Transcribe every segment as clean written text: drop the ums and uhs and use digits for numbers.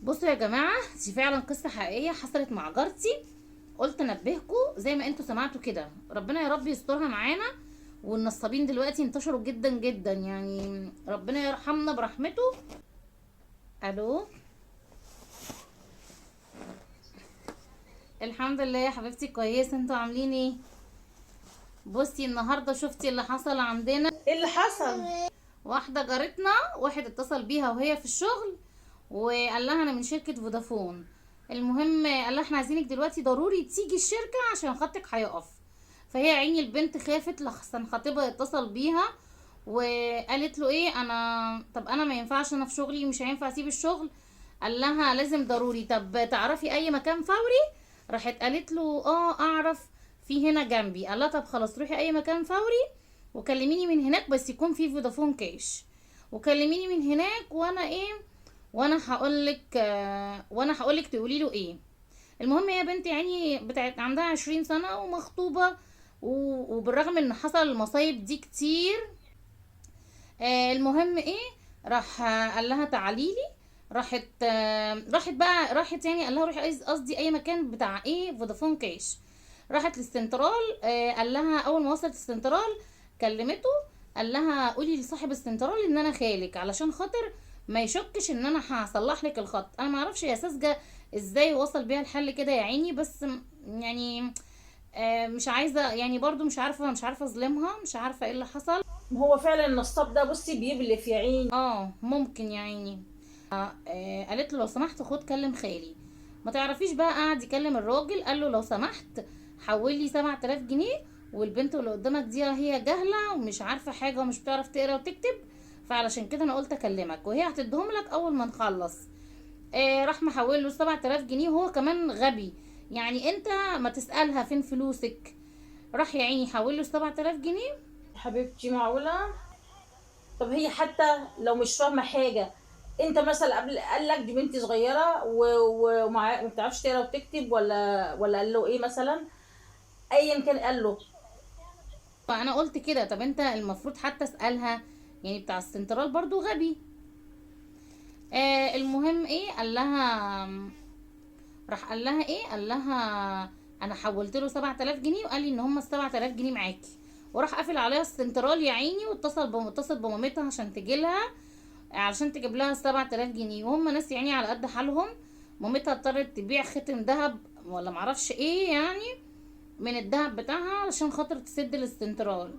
بصوا يا جماعه، دي فعلا قصه حقيقيه حصلت مع جارتي. قلت انبهكم زي ما انتوا سمعتوا كده. ربنا يا رب يسترها معانا. والنصابين دلوقتي انتشروا جدا جدا، يعني ربنا يرحمنا برحمته. الو. الحمد لله يا حبيبتي كويسه، انتوا عاملين ايه؟ بصي النهارده شفتي اللي حصل عندنا. ايه اللي حصل؟ واحده جارتنا، واحد اتصل بيها وهي في الشغل وقال لها انا من شركه فودافون. المهم قال لها احنا عايزينك دلوقتي ضروري تيجي الشركه عشان خطك هيقف. فهي عيني البنت خافت لحسن خطيبها اتصل بيها وقالت له ايه، طب انا ما ينفعش، انا في شغلي مش هينفع اسيب الشغل. قال لها لازم ضروري، طب تعرفي اي مكان فوري؟ راحت قالت له اه اعرف، في هنا جنبي. قال لها طب خلاص روحي اي مكان فوري وكلميني من هناك، بس يكون في فودافون كاش. وكلميني من هناك وانا ايه، وانا هقولك تقولي له ايه. المهم هي بنتي يعني بتاعت عندها 20 سنة ومخطوبة، وبالرغم ان حصل المصايب دي كتير. المهم ايه، راح قال لها تعالي لي. راحت يعني قال لها روحي قصدي اي مكان بتاع ايه فودافون كاش. راحت للسنترال. قال لها اول ما وصلت السنترال كلمته. قال لها قولي لصاحب السنترال ان انا خالك علشان خاطر ما يشكش ان انا هصلح لك الخط. انا ما اعرفش يا ساذجه ازاي وصل بيها الحل كده يا عيني، بس يعني مش عايزه يعني برضو مش عارفه اظلمها، مش عارفه ايه اللي حصل. هو فعلا النصاب ده بصي بيبلف يا عيني. ممكن يا عيني. قالت له لو سمحت خد كلم خالي. ما تعرفيش بقى، قعد يكلم الراجل قال له لو سمحت حول لي 7000 جنيه. والبنت اللي قدامك دي هي جاهله ومش عارفه حاجه ومش بتعرف تقرا وتكتب، فعلشان كده انا قلت اكلمك وهي هتديهم لك اول ما نخلص. راح محول له 7000 جنيه وهو كمان غبي. يعني انت ما تسألها فين فلوسك. راح يا عيني حول له 7000 جنيه. حبيبتي معقولة؟ طب هي حتى لو مش فاهمة حاجة، انت مثلا قبل قال لك دي بنتي صغيرة وما بتعرفش تقرا وتكتب، ولا قال له ايه مثلا؟ ايا كان قال له. فانا قلت كده، طب انت المفروض حتى اسألها. يعني بتاع السنترال برضو غبي. المهم ايه قال لها، راح قال لها انا حولت له 7000 جنيه وقال لي ان هم ال 7000 جنيه معاكي. وراح قافل عليها السنترال يا عيني، واتصل بمامتها عشان تجي لها، علشان تجيب لها 7000 جنيه. وهم ناس يعني على قد حالهم. مامتها اضطرت تبيع ختم ذهب ولا معرفش ايه يعني من الذهب بتاعها علشان خاطر تسد الاستنترال.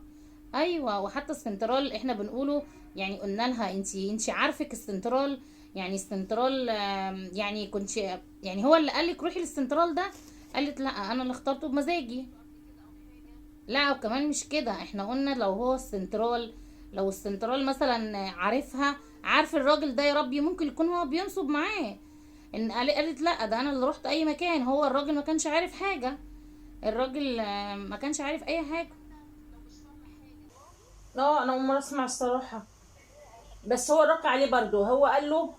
ايوه، وحتى السنترال احنا بنقوله، يعني قلنا لها انتي عارفك السنترال، يعني السنترال يعني كنت، يعني هو اللي قالك روحي للسنترال ده؟ قالت لا انا اللي اخترته بمزاجي. لا وكمان مش كده، احنا قلنا لو هو السنترال، لو السنترال مثلا عارفها، عارف الراجل ده يا ربي ممكن يكون هو بينصب معاه. قالت لا ده انا اللي رحت اي مكان، هو الراجل ما كانش عارف حاجة. الراجل ما كانش عارف اي حاجة. اه، انا اول مرة اسمع الصراحة. بس هو رق عليه برضه، هو قال له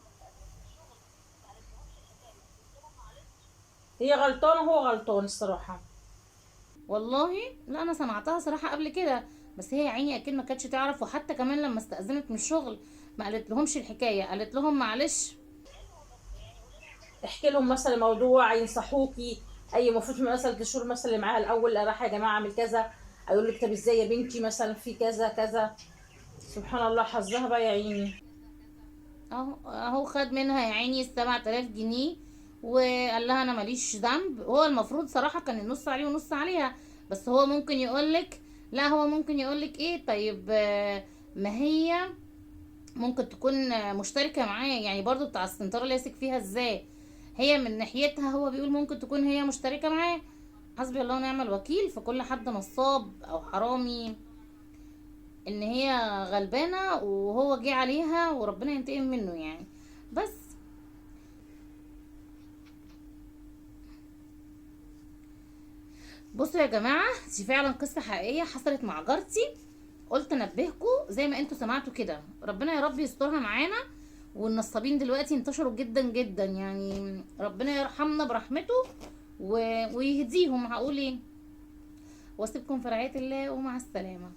هي غلطانة، هو غلطان الصراحة. والله لا انا سمعتها صراحة قبل كده، بس هي يا عيني اكيد ما كانتش تعرف. وحتى كمان لما استأذنت من الشغل ما قالت لهمش الحكاية، قالت لهم معلش. احكي لهم مثلا موضوع ينصحوكي. اي المفروض مثلا تشور مثلا اللي معاها الاول، راح يا جماعه اعمل كذا، اقول لك طب ازاي يا بنتي مثلا في كذا كذا. سبحان الله، حظها بقى يا عيني. اهو خد منها يا عيني ال 7000 جنيه. وقال لها انا ماليش ذنب. هو المفروض صراحة كان النص عليه ونص عليها، بس هو ممكن يقولك، لا هو ممكن يقولك ايه طيب، ما هي ممكن تكون مشتركة معاه، يعني برضو بتاع السنترة اللي يثق فيها ازاي. هي من ناحيتها هو بيقول ممكن تكون هي مشتركة معاه. حسبي الله ونعم الوكيل في كل حد نصاب او حرامي. ان هي غلبانة وهو جه عليها وربنا ينتقم منه يعني. بس بصوا يا جماعة، دي فعلا قصة حقيقية حصلت مع جارتي. قلت انبهكم زي ما انتوا سمعتوا كده. ربنا يا رب يسترها معانا. والنصابين دلوقتي انتشروا جدا جدا، يعني ربنا يرحمنا برحمته و... ويهديهم. هقول ايه، واسيبكم في رعاية الله ومع السلامة.